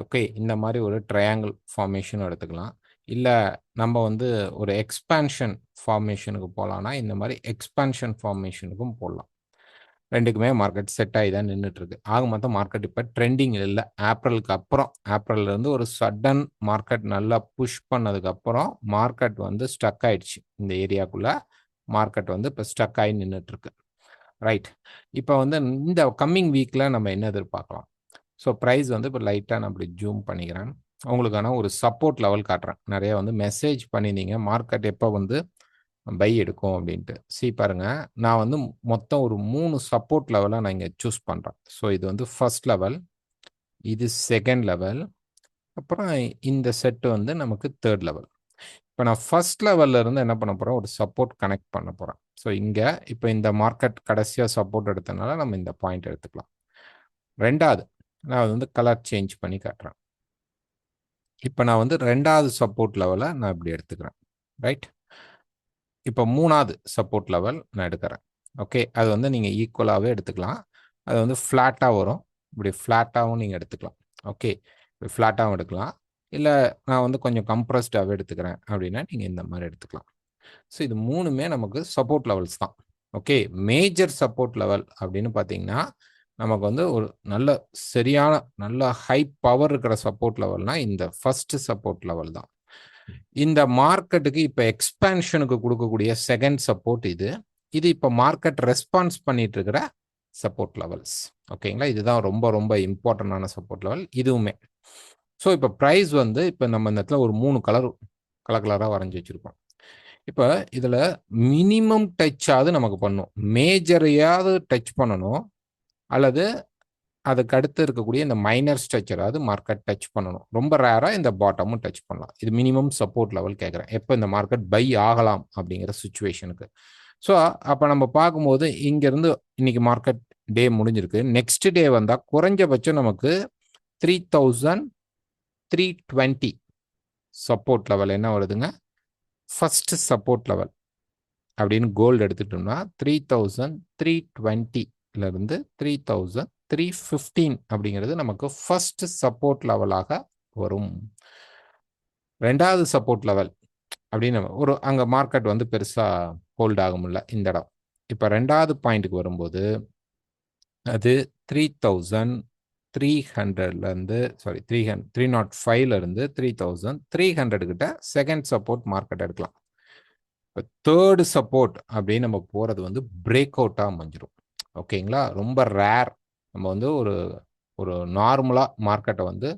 ஓகே, இந்த மாதிரி ஒரு ட்ரையாங்கிள் ஃபார்மேஷனும் எடுத்துக்கலாம். இல்லை நம்ம வந்து ஒரு எக்ஸ்பான்ஷன் ஃபார்மேஷனுக்கு போகலான்னா இந்த மாதிரி எக்ஸ்பான்ஷன் ஃபார்மேஷனுக்கும் போடலாம். ரெண்டுக்குமே மார்க்கெட் செட் ஆகி தான் நின்றுட்டுருக்கு. ஆக மொத்தம் மார்க்கெட் இப்போ ட்ரெண்டிங் இல்லை. ஏப்ரலுக்கு அப்புறம் ஏப்ரல்லேருந்து ஒரு சடன் மார்க்கெட் நல்லா புஷ் பண்ணதுக்கப்புறம் மார்க்கெட் வந்து ஸ்டக் ஆயிடுச்சு. இந்த ஏரியாக்குள்ளே மார்க்கெட் வந்து இப்போ ஸ்டக் ஆகி நின்றுட்டுருக்கு. ரைட், இப்போ வந்து இந்த கம்மிங் வீக்கில் நம்ம என்ன எதிர்பார்க்கலாம்? ஸோ ப்ரைஸ் வந்து இப்போ லைட்டாக நான் அப்படி ஜூம் பண்ணிக்கிறேன். உங்களுக்கான ஒரு சப்போர்ட் லெவல் காட்டுறேன். நிறைய வந்து மெசேஜ் பண்ணியிருந்தீங்க மார்க்கெட் எப்போ வந்து பை எடுக்கும் அப்படின்ட்டு. பாருங்க, நான் வந்து மொத்தம் ஒரு 3 சப்போர்ட் லெவலை நான் இங்கே சூஸ் பண்ணுறேன். ஸோ இது வந்து ஃபர்ஸ்ட் லெவல், இது செகண்ட் லெவல், அப்புறம் இந்த செட்டு வந்து நமக்கு தேர்ட் லெவல். இப்போ நான் ஃபர்ஸ்ட் லெவல்ல இருந்து என்ன பண்ண போகிறேன், ஒரு சப்போர்ட் கனெக்ட் பண்ண போகிறேன். ஸோ இங்கே இப்போ இந்த மார்க்கெட் கடைசியாக சப்போர்ட் எடுத்தனால நம்ம இந்த பாயிண்ட் எடுத்துக்கலாம். ரெண்டாவது நான் வந்து கலர் சேஞ்ச் பண்ணி காட்டுறேன். இப்போ நான் வந்து ரெண்டாவது சப்போர்ட் லெவலை நான் இப்படி எடுத்துக்கிறேன். ரைட், இப்போ மூணாவது சப்போர்ட் லெவல் நான் எடுக்கிறேன். ஓகே, அது வந்து நீங்கள் ஈக்குவலாகவே எடுத்துக்கலாம். அது வந்து ஃப்ளாட்டாக வரும், இப்படி ஃப்ளாட்டாகவும் நீங்கள் எடுத்துக்கலாம். ஓகே, இப்படி ஃப்ளாட்டாகவும் எடுக்கலாம். இல்லை நான் வந்து கொஞ்சம் கம்ப்ரஸ்டாகவே எடுத்துக்கிறேன் அப்படின்னா நீங்கள் இந்த மாதிரி எடுத்துக்கலாம். ஸோ இது மூணுமே நமக்கு சப்போர்ட் லெவல்ஸ் தான். ஓகே, மேஜர் சப்போர்ட் லெவல் அப்படின்னு பார்த்தீங்கன்னா நமக்கு வந்து ஒரு நல்ல சரியான நல்ல ஹை பவர் இருக்கிற சப்போர்ட் லெவல்னா இந்த ஃபர்ஸ்ட் சப்போர்ட் லெவல் தான். இந்த மார்க்கெட்டுக்கு இப்போ எக்ஸ்பான்ஷனுக்கு கொடுக்கக்கூடிய செகண்ட் சப்போர்ட் இது. இது இப்போ மார்க்கெட் ரெஸ்பான்ஸ் பண்ணிட்டு இருக்கிற சப்போர்ட் லெவல்ஸ். ஓகேங்களா, இதுதான் ரொம்ப ரொம்ப இம்பார்ட்டன்டான சப்போர்ட் லெவல் இதுவுமே. ஸோ இப்போ ப்ரைஸ் வந்து இப்போ நம்ம இந்த இடத்துல ஒரு 3 கலராக வரைஞ்சி வச்சிருக்கோம். இப்போ இதில் மினிமம் டச்சாவது நமக்கு பண்ணும், மேஜரையாவது டச் பண்ணணும், அல்லது அதுக்கு அடுத்து இருக்கக்கூடிய இந்த மைனர் ஸ்ட்ரக்சராவது மார்க்கெட் டச் பண்ணணும். ரொம்ப ரேராக இந்த பாட்டமும் டச் பண்ணலாம். இது மினிமம் சப்போர்ட் லெவல் கேட்குறேன், எப்போ இந்த மார்க்கெட் பை ஆகலாம் அப்படிங்கிற சுச்சுவேஷனுக்கு. ஸோ அப்போ நம்ம பார்க்கும்போது இங்கேருந்து இன்னைக்கு மார்க்கெட் டே முடிஞ்சிருக்கு. நெக்ஸ்ட் டே வந்தால் குறைஞ்சபட்சம் நமக்கு 3320 சப்போர்ட் லெவல் என்ன வருதுங்க, ஃபர்ஸ்ட் சப்போர்ட் லெவல் அப்படின்னு கோல்டு எடுத்துட்டோம்னா 3320 3315 அப்படிங்கிறது நமக்கு ஃபர்ஸ்ட் சப்போர்ட் லெவலாக வரும். ரெண்டாவது சப்போர்ட் லெவல் அப்படின்னு ஒரு அங்கே மார்க்கெட் வந்து பெருசாக ஹோல்ட் ஆக முடியல இந்த இடம். இப்போ ரெண்டாவது பாயிண்ட்டுக்கு வரும்போது அது 3300 சாரி 305 3300 கிட்ட செகண்ட் சப்போர்ட் மார்க்கெட் எடுக்கலாம். இப்போ தேர்டு சப்போர்ட் அப்படின்னு நம்ம போகிறது வந்து பிரேக் அவுட்டாக அமைஞ்சிடும். ஓகேங்களா, ரொம்ப ரேர். நம்ம வந்து ஒரு நார்மலாக மார்க்கெட்டை வந்து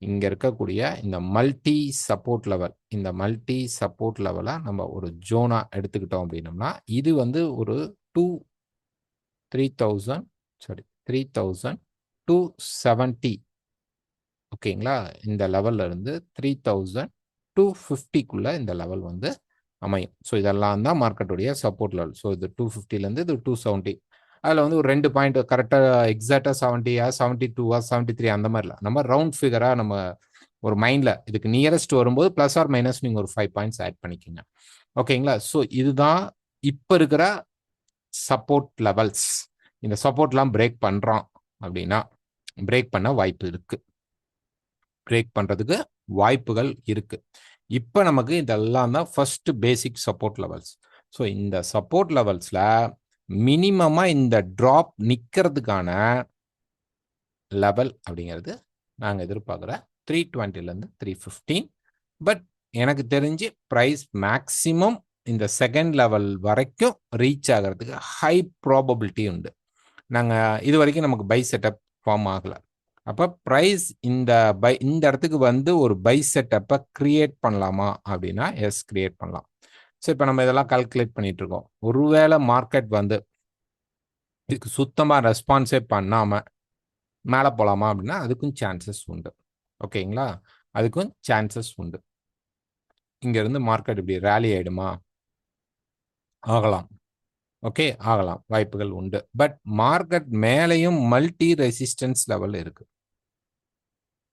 இங்கே இருக்கக்கூடிய இந்த மல்டி சப்போர்ட் லெவல், இந்த மல்டி சப்போர்ட் லெவலை நம்ம ஒரு ஜோனா எடுத்துக்கிட்டோம் அப்படின்னம்னா இது வந்து ஒரு 3270. ஓகேங்களா, இந்த லெவல்ல இருந்து 3250 இந்த லெவல் வந்து அமையும். ஸோ இதெல்லாம் தான் மார்க்கெட்டுடைய சப்போர்ட் லெவல். ஸோ இது 250 இது 270. அதில் வந்து ஒரு 2 பாயிண்ட் கரெக்டாக எக்ஸாக்டாக 70 72 73 அந்த மாதிரி இல்லை, நம்ம ரவுண்ட் ஃபிகராக நம்ம ஒரு மைண்டில் இதுக்கு நியரஸ்ட் வரும்போது ப்ளஸ் ஆர் மைனஸ் நீங்கள் ஒரு 5 பாயிண்ட்ஸ் ஆட் பண்ணிக்கோங்க. ஓகேங்களா, ஸோ இதுதான் இப்போ இருக்கிற சப்போர்ட் லெவல்ஸ். இந்த சப்போர்ட்லாம் பிரேக் பண்ணுறோம் அப்படின்னா பிரேக் பண்ண வாய்ப்பு இருக்கு, பிரேக் பண்ணுறதுக்கு வாய்ப்புகள் இருக்கு. இப்போ நமக்கு இதெல்லாம் தான் ஃபர்ஸ்ட் பேசிக் சப்போர்ட் லெவல்ஸ். ஸோ இந்த சப்போர்ட் லெவல்ஸில் மினிமமாக இந்த ட்ராப் நிற்கிறதுக்கான லெவல் அப்படிங்கிறது நாங்கள் எதிர்பார்க்குற 320லேருந்து 315. பட் எனக்கு தெரிஞ்சு ப்ரைஸ் மேக்ஸிமம் இந்த செகண்ட் லெவல் வரைக்கும் ரீச் ஆகிறதுக்கு ஹை ப்ராபபிலிட்டி உண்டு. நாங்கள் இது வரைக்கும் நமக்கு பை செட்டப் ஃபார்ம் ஆகலை. அப்போ ப்ரைஸ் இந்த இடத்துக்கு வந்து ஒரு பை செட்டப்பை கிரியேட் பண்ணலாமா அப்படின்னா எஸ், கிரியேட் பண்ணலாம். ஸோ இப்போ நம்ம இதெல்லாம் கால்குலேட் பண்ணிட்டு இருக்கோம். ஒருவேளை மார்க்கெட் வந்து இதுக்கு சுத்தமாக ரெஸ்பான்ஸே பண்ணாமல் மேலே போகலாமா அப்படின்னா அதுக்கும் சான்சஸ் உண்டு. ஓகேங்களா, அதுக்கும் சான்சஸ் உண்டு. இங்கேருந்து மார்க்கெட் இப்படி ரேலி ஆகிடுமா? ஆகலாம். ஓகே, ஆகலாம், வாய்ப்புகள் உண்டு. பட் மார்க்கெட் மேலேயும் மல்டி ரெசிஸ்டன்ஸ் லெவல் இருக்கு.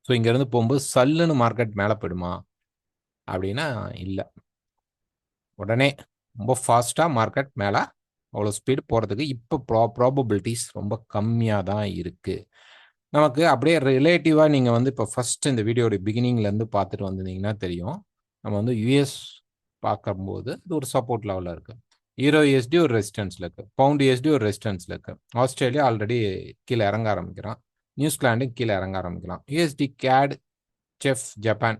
ஸோ இங்கேருந்து போகும்போது சல்லுன்னு மார்க்கெட் மேலே போயிடுமா அப்படின்னா இல்லை. உடனே ரொம்ப ஃபாஸ்ட்டாக மார்க்கெட் மேலே அவ்வளோ ஸ்பீடு போகிறதுக்கு இப்போ ப்ராபபிலிட்டிஸ் ரொம்ப கம்மியாக தான் இருக்குது. நமக்கு அப்படியே ரிலேட்டிவாக நீங்கள் வந்து இப்போ ஃபஸ்ட்டு இந்த வீடியோடைய பிகினிங்லேருந்து பார்த்துட்டு வந்திருந்தீங்கன்னா தெரியும். நம்ம வந்து யூஎஸ் பார்க்கும்போது இது ஒரு சப்போர்ட் லெவலில் இருக்குது. ஈரோ யூஎஸ்டி ஒரு ரெசிஸ்டன்ஸில் இருக்குது. பவுண்ட் யூஎஸ்டி ஒரு ரெசிஸ்டன்ஸில் இருக்குது. ஆஸ்திரேலியா ஆல்ரெடி கீழே இறங்க ஆரம்பிக்கிறான். நியூசிலாண்டும் கீழே இறங்க ஆரம்பிக்கலாம். யூஎஸ்டி கேட், செஃப், ஜப்பான்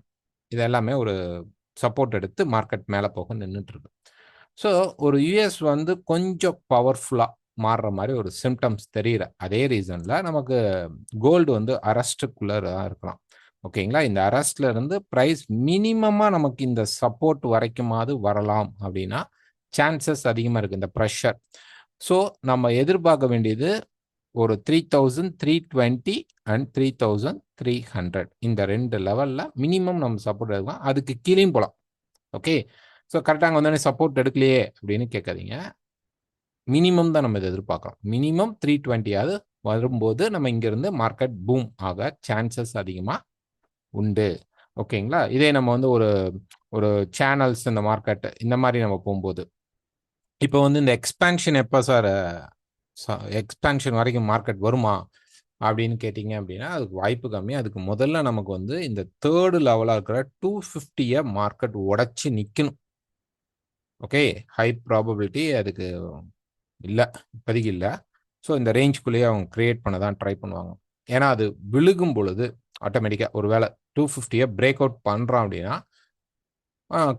இது எல்லாமே ஒரு சப்போர்ட் எடுத்து மார்க்கெட் மேலே போக நின்றுட்டுருக்கு. ஸோ ஒரு யூஎஸ் வந்து கொஞ்சம் பவர்ஃபுல்லாக மாறுற மாதிரி ஒரு சிம்டம்ஸ் தெரியல. அதே ரீசனில் நமக்கு கோல்டு வந்து அரெஸ்ட்டுக்குள்ளே தான் இருக்கலாம். ஓகேங்களா, இந்த அரெஸ்ட்ல இருந்து ப்ரைஸ் மினிமமாக நமக்கு இந்த சப்போர்ட் வரைக்குமாவது வரலாம் அப்படின்னா சான்சஸ் அதிகமாக இருக்குது, இந்த ப்ரெஷர். ஸோ நம்ம எதிர்பார்க்க வேண்டியது ஒரு 3320 அண்ட் 3300 இந்த 2 லெவலில் மினிமம் நம்ம சப்போர்ட் எடுக்கலாம். அதுக்கு கீழேயும் போகலாம். ஓகே, ஸோ கரெக்டாக அங்கே வந்தோடனே சப்போர்ட் எடுக்கலையே அப்படின்னு கேட்காதீங்க. மினிமம் தான் நம்ம இதை எதிர்பார்க்கலாம். மினிமம் 320 வரும்போது நம்ம இங்கேருந்து மார்க்கெட் பூம் ஆக சான்சஸ் அதிகமாக உண்டு. ஓகேங்களா, இதே நம்ம வந்து ஒரு சேனல்ஸ் இந்த மார்க்கெட் இந்த மாதிரி நம்ம போகும்போது இப்போ வந்து இந்த எக்ஸ்பேன்ஷன் எப்போ சார் எக்ஸ்பேன்ஷன் வரைக்கும் மார்க்கெட் வருமா அப்படின்னு கேட்டிங்க அப்படின்னா அதுக்கு வாய்ப்பு கம்மி. அதுக்கு முதல்ல நமக்கு வந்து இந்த தேர்டு லெவலாக இருக்கிற 250 மார்க்கெட் உடச்சி நிற்கணும். ஓகே, ஹை ப்ராபபிலிட்டி அதுக்கு இல்லை, இப்போதைக்கு இல்லை. ஸோ இந்த ரேஞ்சுக்குள்ளேயே அவங்க கிரியேட் பண்ண தான் ட்ரை பண்ணுவாங்க. ஏன்னா அது விழுகும் பொழுது ஆட்டோமேட்டிக்காக ஒரு வேளை 250 பிரேக் அவுட் பண்ணுறான் அப்படின்னா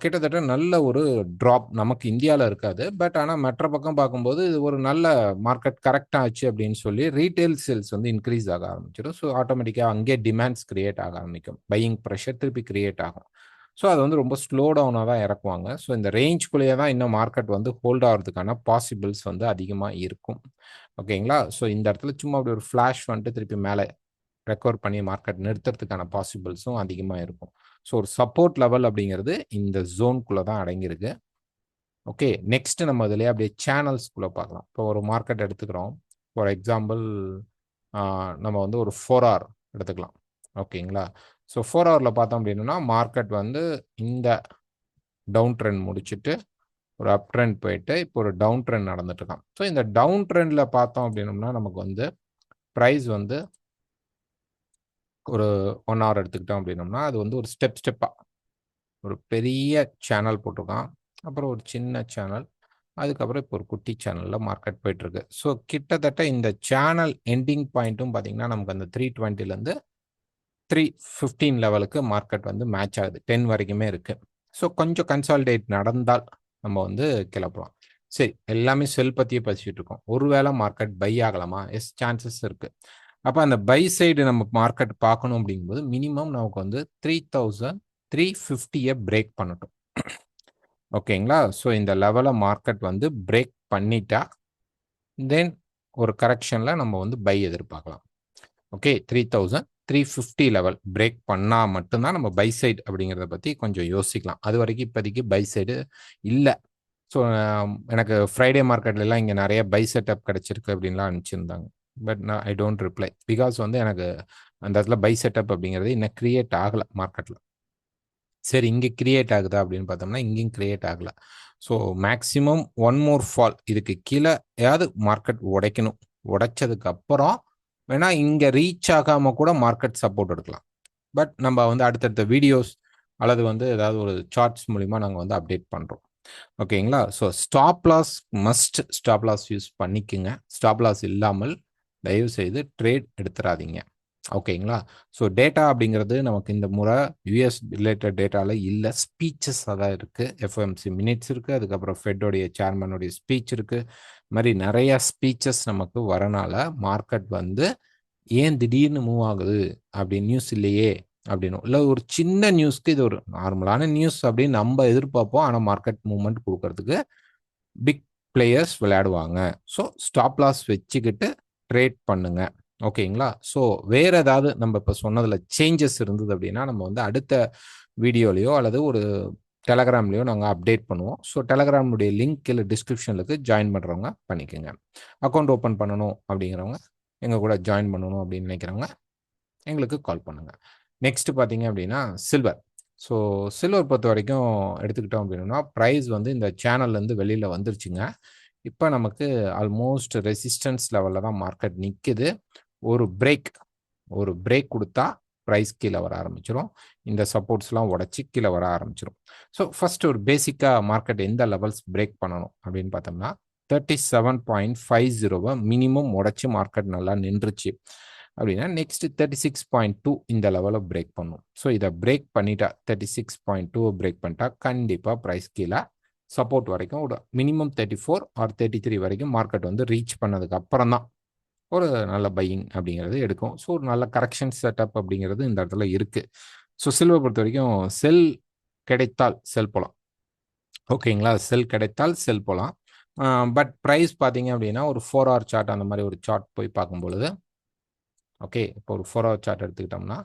கிட்டத்தட்ட நல்ல ஒரு ட்ராப் நமக்கு இந்தியாவில் இருக்காது. பட் ஆனால் மற்ற பக்கம் பார்க்கும்போது இது ஒரு நல்ல மார்க்கெட் கரெக்டாக ஆச்சு அப்படின்னு சொல்லி ரீட்டைல் சேல்ஸ் வந்து இன்க்ரீஸ் ஆக ஆரம்பிச்சிடும். ஸோ ஆட்டோமேட்டிக்காக அங்கே டிமாண்ட்ஸ் கிரியேட் ஆக ஆரம்பிக்கும், பையிங் ப்ரெஷர் திருப்பி கிரியேட் ஆகும். ஸோ அது வந்து ரொம்ப ஸ்லோ டவுனாக தான் இறக்குவாங்க. ஸோ இந்த ரேஞ்சுக்குள்ளேயே தான் இன்னும் மார்க்கெட் வந்து ஹோல்ட் ஆகிறதுக்கான பாசிபிள்ஸ் வந்து அதிகமாக இருக்கும். ஓகேங்களா, ஸோ இந்த இடத்துல சும்மா அப்படி ஒரு ஃப்ளாஷ் வந்துட்டு திருப்பி மேலே ரெக்கவர் பண்ணி மார்க்கெட் நிறுத்துறதுக்கான பாசிபிள்ஸும் அதிகமாக இருக்கும். ஸோ ஒரு சப்போர்ட் லெவல் அப்படிங்கிறது இந்த ஜோனுக்குள்ளே தான் அடங்கியிருக்கு. ஓகே, நெக்ஸ்ட் நம்ம இதுலேயே அப்படியே சேனல்ஸ்குள்ளே பார்க்கலாம். இப்போ ஒரு மார்க்கெட் எடுத்துக்கிறோம். ஃபார் எக்ஸாம்பிள் நம்ம வந்து ஒரு 4 hour எடுத்துக்கலாம். ஓகேங்களா, ஸோ 4 hourல பார்த்தோம் அப்படின்னா மார்க்கெட் வந்து இந்த டவுன் ட்ரெண்ட் முடிச்சுட்டு ஒரு அப் ட்ரெண்ட் போயிட்டு இப்போ ஒரு டவுன் ட்ரெண்ட் நடந்துட்டு இருக்கான். ஸோ இந்த டவுன் ட்ரெண்டில் பார்த்தோம் அப்படின்னோம்னா நமக்கு வந்து ப்ரைஸ் வந்து ஒரு 1 hour எடுத்துக்கிட்டோம் அப்படின்னோம்னா அது வந்து ஒரு ஸ்டெப்பாக ஒரு பெரிய சேனல் போட்டிருக்கான், அப்புறம் ஒரு சின்ன சேனல், அதுக்கப்புறம் இப்போ ஒரு குட்டி சேனலில் மார்க்கெட் போயிட்டுருக்கு. ஸோ கிட்டத்தட்ட இந்த சேனல் எண்டிங் பாயிண்ட்டும் பார்த்தீங்கன்னா நமக்கு அந்த 320லேருந்து 315 லெவலுக்கு மார்க்கெட் வந்து மேட்ச் ஆகுது. 10 வரைக்குமே இருக்குது. ஸோ கொஞ்சம் கன்சாலிடேட் நடந்தால் நம்ம வந்து கிளப்பலாம். சரி, எல்லாமே செல் பற்றியே பேசிகிட்டு இருக்கோம். ஒருவேளை மார்க்கெட் பை ஆகலாமா? எஸ், சான்சஸ் இருக்குது. அப்போ அந்த பை சைடு நம்ம மார்க்கெட் பார்க்கணும் அப்படிங்கும்போது மினிமம் நமக்கு வந்து 3350 பிரேக் பண்ணட்டும். ஓகேங்களா, ஸோ இந்த லெவலில் மார்க்கெட் வந்து பிரேக் பண்ணிட்டா தென் ஒரு கரெக்ஷனில் நம்ம வந்து பை எதிர்பார்க்கலாம். ஓகே, 3350 லெவல் பிரேக் பண்ணால் மட்டும்தான் நம்ம பை சைடு அப்படிங்கிறத பற்றி கொஞ்சம் யோசிக்கலாம். அது வரைக்கும் இப்போதைக்கு பை சைடு இல்லை. ஸோ எனக்கு ஃப்ரைடே மார்க்கெட்லாம் இங்கே நிறைய பை செட்டப் கிடச்சிருக்கு அப்படின்லாம் அனுப்பிச்சிருந்தாங்க. பட் நான் ஐ டோன்ட் ரிப்ளை பிகாஸ் வந்து எனக்கு அந்த இடத்துல பை செட்டப் அப்படிங்கிறது இன்னும் கிரியேட் ஆகலை மார்க்கெட்டில். சரி, இங்கே கிரியேட் ஆகுதா அப்படின்னு பார்த்தோம்னா இங்கேயும் கிரியேட் ஆகலை. ஸோ மேக்ஸிமம் 1 more ஃபால், இதுக்கு கீழே ஏதாவது மார்க்கெட் உடைக்கணும். உடைச்சதுக்கு அப்புறம் வேணா இங்கே ரீச் ஆகாமல் கூட மார்க்கெட் சப்போர்ட் எடுக்கலாம். பட் நம்ம வந்து அடுத்தடுத்த வீடியோஸ் அல்லது வந்து ஏதாவது ஒரு சார்ட்ஸ் மூலிமா நாங்கள் வந்து அப்டேட் பண்ணுறோம். ஓகேங்களா? So stop loss must stop loss use பண்ணிக்கங்க. ஸ்டாப் லாஸ் இல்லாமல் தயவு செய்து ட்ரேட் எடுத்துறாதீங்க. ஓகேங்களா? ஸோ டேட்டா அப்படிங்கிறது நமக்கு இந்த முறை யுஎஸ் ரிலேட்டட் டேட்டால இல்ல. ஸ்பீச்சஸா தான் இருக்கு. எஃப்ஓஎம்சி மினிட்ஸ் இருக்கு. அதுக்கப்புறம் ஃபெட்டோடைய சேர்மனுடைய ஸ்பீச் இருக்கு. இது மாரி நெறைய ஸ்பீச்சஸ் நமக்கு வரனால மார்க்கெட் வந்து ஏன் திடீர்னு மூவ் ஆகுது அப்படின்னு நியூஸ் இல்லையே அப்படின்னு. இல்ல ஒரு சின்ன நியூஸ்க்கு இது ஒரு நார்மலான நியூஸ் அப்படின்னு நம்ம எதிர்பார்ப்போம். ஆனா மார்க்கெட் மூவ்மெண்ட் குடுக்கறதுக்கு பிக் பிளேயர்ஸ் விளையாடுவாங்க. ஸோ ஸ்டாப் லாஸ் வச்சுக்கிட்டு ட்ரேட் பண்ணுங்க. ஓகேங்களா? ஸோ வேற ஏதாவது நம்ம இப்ப சொன்னதுல சேஞ்சஸ் இருந்தது அப்படின்னா, நம்ம வந்து அடுத்த வீடியோலயோ அல்லது ஒரு டெலகிராம்லயோ நாங்க அப்டேட் பண்ணுவோம். ஸோ டெலகிராமுடைய லிங்க் கீழ டிஸ்கிரிப்ஷன்ல இருக்கு. ஜாயின் பண்றவங்க பண்ணிக்கங்க. அக்கவுண்ட் ஓப்பன் பண்ணணும் அப்படிங்கிறவங்க, எங்க கூட ஜாயின் பண்ணணும் அப்படின்னு நினைக்கிறவங்க, எங்களுக்கு கால் பண்ணுங்க. நெக்ஸ்ட் பார்த்தீங்க அப்படின்னா, சில்வர். ஸோ சில்வர் பொறுத்தவரைக்கும் எடுத்துக்கிட்டோம் அப்படின்னா, பிரைஸ் வந்து இந்த சேனல்லேருந்து வெளியில வந்துருச்சுங்க. இப்ப நமக்கு ஆல்மோஸ்ட் ரெசிஸ்டன்ஸ் லெவல்ல தான் மார்க்கெட் நிக்குது. ஒரு பிரேக் குடுத்தா பிரைஸ் கீழ வர ஆரம்பிச்சுரும். இந்த சப்போர்ட்ஸ்லாம் உடைச்சு கீழ வர ஆரம்பிச்சுரும். ஸோ ஃபர்ஸ்ட் ஒரு பேசிக்கா மார்க்கெட் எந்த லெவல்ஸ் பிரேக் பண்ணணும் அப்படின்னு பார்த்தோம்னா, 37.50 மினிமம் உடைச்சு மார்க்கெட் நல்லா நின்றுச்சு அப்படின்னா, நெக்ஸ்ட் 36.2 இந்த லெவல பிரேக் பண்ணும். ஸோ இத பிரேக் பண்ணிட்டா 36.2 பிரேக் பண்ணிட்டா கண்டிப்பா பிரைஸ் கீழ சப்போர்ட் வரைக்கும் ஒரு மினிமம் 34 ஆர் 33 வரைக்கும் மார்க்கெட் வந்து ரீச் பண்ணதுக்கு அப்புறம் தான் ஒரு நல்ல பையிங் அப்படிங்கிறது எடுக்கும். ஸோ ஒரு நல்ல கரெக்ஷன் செட்டப் அப்படிங்கிறது இந்த இடத்துல இருக்கு. ஸோ சில்வர் பொறுத்தவரைக்கும் செல் கிடைத்தால் செல் போலாம். ஓகேங்களா? செல் கிடைத்தால் செல் போலாம். பட் பிரைஸ் பார்த்தீங்க அப்படின்னா, ஒரு 4 ஹவர் சார்ட் அந்த மாரி ஒரு சார்ட் போய் பார்க்கும்பொழுது, ஓகே. இப்போ ஒரு 4 ஹவர் சார்ட் எடுத்துக்கிட்டோம்னா,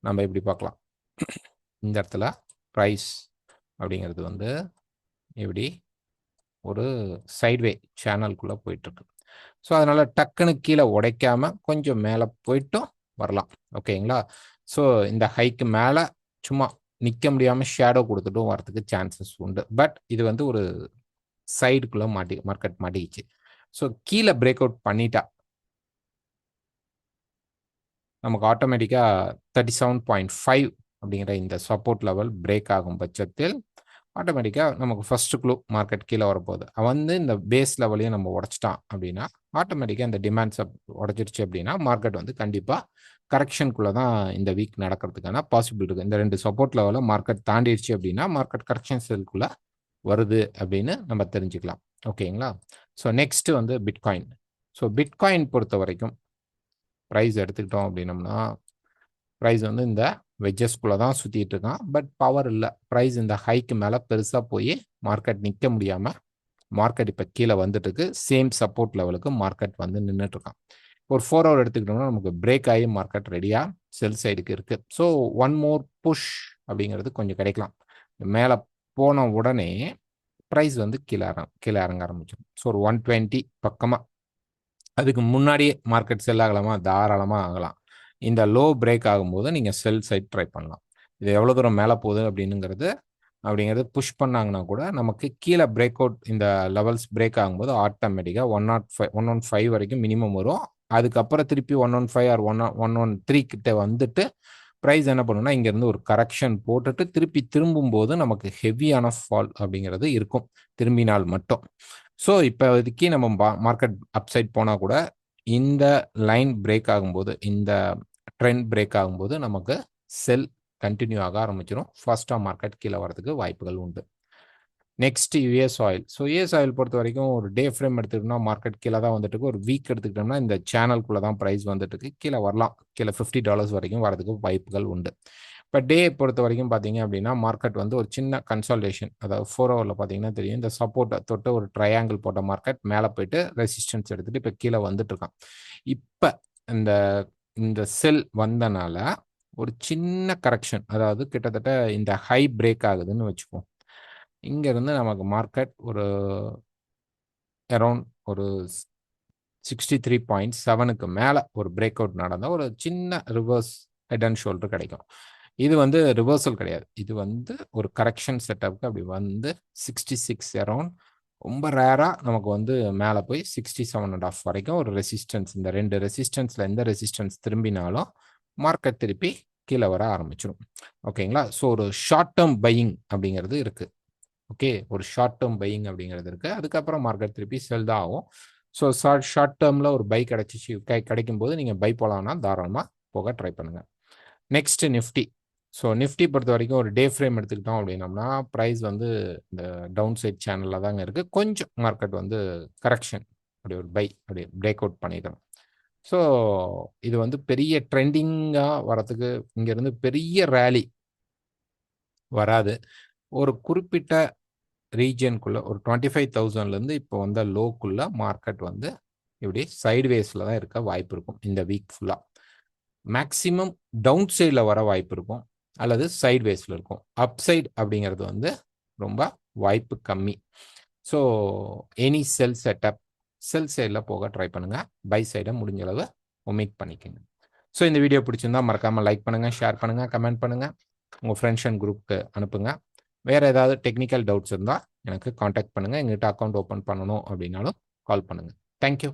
நம்ம இப்படி பார்க்கலாம். இந்த இடத்துல பிரைஸ் அப்படிங்கிறது வந்து இப்படி ஒரு சைட்வே சேனல்குள்ள போயிட்டுருக்கு. ஸோ அதனால டக்குனு கீழ உடைக்காம கொஞ்சம் மேல போயிட்டும் வரலாம். ஓகேங்களா? ஸோ இந்த ஹைக்கு மேல சும்மா நிக்க முடியாம ஷேடோ குடுத்துட்டும் வரதுக்கு சான்சஸ் உண்டு. பட் இது வந்து ஒரு சைடுக்குள்ள மார்க்கெட் மாட்டிக்கிச்சு. ஸோ கீழ பிரேக் அவுட் பண்ணிட்டா, நமக்கு ஆட்டோமேட்டிக்கா 37.5 அப்படிங்கிற இந்த சப்போர்ட் லெவல் பிரேக் ஆகும் பட்சத்தில், ஆட்டோமேட்டிக்கா நமக்கு ஃபர்ஸ்ட் க்ளூ மார்க்கெட் கீழ வரப்போகுது. அவன் வந்து இந்த பேஸ் லெவலையும் நம்ம உடைச்சுட்டான் அப்படின்னா, ஆட்டோமேட்டிக்கா இந்த டிமாண்ட் உடைச்சிருச்சு அப்படின்னா, மார்க்கெட் வந்து கண்டிப்பா கரெக்ஷனுக்குள்ள தான் இந்த வீக் நடக்கிறதுக்கான பாசிபிள் இருக்கு. இந்த 2 சப்போர்ட் லெவல மார்க்கெட் தாண்டிருச்சு அப்படின்னா, மார்க்கெட் கரெக்ஷன் செல்குள்ள வருது அப்படின்னு நம்ம தெரிஞ்சுக்கலாம். ஓகேங்களா? ஸோ நெக்ஸ்ட் வந்து பிட்காயின். ஸோ பிட்காயின் பொறுத்தவரைக்கும் பிரைஸ் எடுத்துக்கிட்டோம் அப்படின்னம்னா, பிரைஸ் வந்து இந்த வெட்ஜஸ்குள்ள தான் சுத்திட்டு இருக்கான். பட் பவர் இல்ல. பிரைஸ் இந்த ஹைக்கு மேல பெருசா போய் மார்க்கெட் நிக்க முடியாம, மார்க்கெட் இப்ப கீழ வந்துட்டு இருக்கு. சேம் சப்போர்ட் லெவலுக்கு மார்க்கெட் வந்து நின்னுட்டு இருக்கான். ஒரு 4 ஹவர் எடுத்துக்கிட்டோம்னா, நமக்கு பிரேக் ஆகி மார்க்கெட் ரெடியா செல் சைடுக்கு இருக்கு. ஸோ ஒன் மோர் புஷ் அப்படிங்கிறது கொஞ்சம் கிடைக்கலாம். மேல போன உடனே பிரைஸ் வந்து கீழ இறங்க ஆரம்பிச்சிடும். ஸோ ஒரு 120 பக்கமா அதுக்கு முன்னாடியே மார்க்கெட் செல் ஆகலாமா? தாராளமா ஆகலாம். இந்த லோ பிரேக் ஆகும்போது நீங்க செல் சைட் ட்ரை பண்ணலாம். இது எவ்வளோ தூரம் மேல போகுது அப்படிங்கிறது புஷ் பண்ணாங்கன்னா கூட நமக்கு கீழ பிரேக் அவுட் இந்த லெவல்ஸ் பிரேக் ஆகும்போது ஆட்டோமேட்டிக்கா 115 வரைக்கும் மினிமம் வரும். அதுக்கப்புறம் திருப்பி 115 ஆர் 113 கிட்ட வந்துட்டு பிரைஸ் என்ன பண்ணும்னா, இங்கேருந்து ஒரு கரெக்ஷன் போட்டுட்டு திருப்பி திரும்பும்போது நமக்கு ஹெவியான ஃபால் அப்படிங்கிறது இருக்கும். திரும்பினால் மட்டும். ஸோ இப்போதைக்கு நம்ம மார்க்கெட் அப்சைட் போனா கூட, இந்த லைன் பிரேக் ஆகும்போது, இந்த ட்ரெண்ட் பிரேக் ஆகும்போது நமக்கு செல் கன்டின்யூ ஆக ஆரம்பிச்சிரும். ஃபாஸ்ட்டா மார்க்கெட் கீழ வரதுக்கு வாய்ப்புகள் உண்டு. Next US oil. So US oil பொறுத்தவரைக்கும் ஒரு டே ஃப்ரேம் எடுத்துக்கிட்டோம்னா, மார்க்கெட் கீழ தான் வந்துட்டு இருக்கு. ஒரு வீக் எடுத்துக்கிட்டோம்னா, இந்த சேனல்குள்ள தான் பிரைஸ் வந்துட்டு இருக்கு. கீழ வரலாம். கீழ $50 வரைக்கும் வரதுக்கு வாய்ப்புகள் உண்டு. இப்ப டே பொறுத்தவரைக்கும் பார்த்தீங்க அப்படின்னா, மார்க்கெட் வந்து ஒரு சின்ன கன்சாலிடேஷன். அதாவது 4 ஹவர்ல பார்த்தீங்கன்னா தெரியும். இந்த சப்போர்ட்ட தொட்டு ஒரு ட்ரையாங்கிள் போட்ட மார்க்கெட் மேல போயிட்டு ரெசிஸ்டன்ஸ் எடுத்துட்டு இப்ப கீழ வந்துட்டு இருக்கான். இப்ப இந்த இந்த செல் வந்தனால ஒரு சின்ன கரெக்ஷன். அதாவது கிட்டத்தட்ட இந்த ஹை பிரேக் ஆகுதுன்னு வச்சுக்குவோம். இங்க இருந்து நமக்கு மார்க்கெட் ஒரு அரவுண்ட் ஒரு 63.7க்கு மேல ஒரு பிரேக் அவுட் நடந்தா ஒரு சின்ன ரிவர்ஸ் ஹெட் அண்ட் ஷோல்டர் கிடைக்கும். இது வந்து ரிவர்சல் கிடையாது. இது வந்து ஒரு கரெக்ஷன் செட்டப்க்கு அப்படி வந்து 66 அரவுண்ட் ரொம்ப ரேரா நமக்கு வந்து மேல போய் 67.5 வரைக்கும் ஒரு ரெசிஸ்டன்ஸ். இந்த 2 ரெசிஸ்டன்ஸ்ல எந்த ரெசிஸ்டன்ஸ் திரும்பினாலும் மார்க்கெட் திருப்பி கீழ வர ஆரம்பிச்சுரும். ஓகேங்களா? ஸோ ஒரு ஷார்ட் டெர்ம் பையிங் அப்படிங்கிறது இருக்கு. ஓகே, ஒரு ஷார்ட் டேர்ம் பையிங் அப்படிங்கிறது இருக்குது. அதுக்கப்புறம் மார்க்கெட் திருப்பி செல் தான் ஆகும். ஸோ ஷார்ட் டேர்மில் ஒரு பை கிடச்சிச்சு கிடைக்கும் போது நீங்கள் பை போகலாம்னா தாராளமாக போக ட்ரை பண்ணுங்கள். Next Nifty. ஸோ நிஃப்டி பொறுத்த வரைக்கும் ஒரு டே ஃப்ரேம் எடுத்துக்கிட்டோம் அப்படின்னம்னா ப்ரைஸ் வந்து இந்த டவுன் சைட் சேனலில் தாங்க இருக்குது. கொஞ்சம் மார்க்கெட் வந்து கரெக்ஷன் அப்படி ஒரு பை அப்படி பிரேக் அவுட் பண்ணிக்கணும். ஸோ இது வந்து பெரிய ட்ரெண்டிங்காக வரத்துக்கு இங்கேருந்து பெரிய ரேலி வராது. ஒரு குறிப்பிட்ட ரீஜியனுக்குள்ள ஒரு 25,000லேருந்து இப்போ வந்த லோக்குள்ள மார்க்கெட் வந்து இப்படி சைட்வேஸில் தான் இருக்க வாய்ப்பு இருக்கும் இந்த வீக் ஃபுல்லாக. மேக்ஸிமம் டவுன் சைடில் வர வாய்ப்பு இருக்கும் அல்லது சைட்வேஸில் இருக்கும். அப் சைட் அப்படிங்கிறது வந்து ரொம்ப வாய்ப்பு கம்மி. ஸோ எனி செல் செட்டப் செல் சைடில் போக ட்ரை பண்ணுங்கள். பை சைடை முடிஞ்ச அளவு ஒமிட் பண்ணிக்கோங்க. ஸோ இந்த வீடியோ பிடிச்சிருந்தா மறக்காமல் லைக் பண்ணுங்கள், ஷேர் பண்ணுங்கள், கமெண்ட் பண்ணுங்கள், உங்கள் ஃப்ரெண்ட்ஸ் அண்ட் குரூப்புக்கு அனுப்புங்க. வேறு ஏதாவது டெக்னிக்கல் டவுட்ஸ் இருந்தால் எனக்கு காண்டாக்ட் பண்ணுங்கள். எங்கள்கிட்ட அக்கௌண்ட் ஓப்பன் பண்ணணும் அப்படின்னாலும் கால் பண்ணுங்கள். தேங்க்யூ.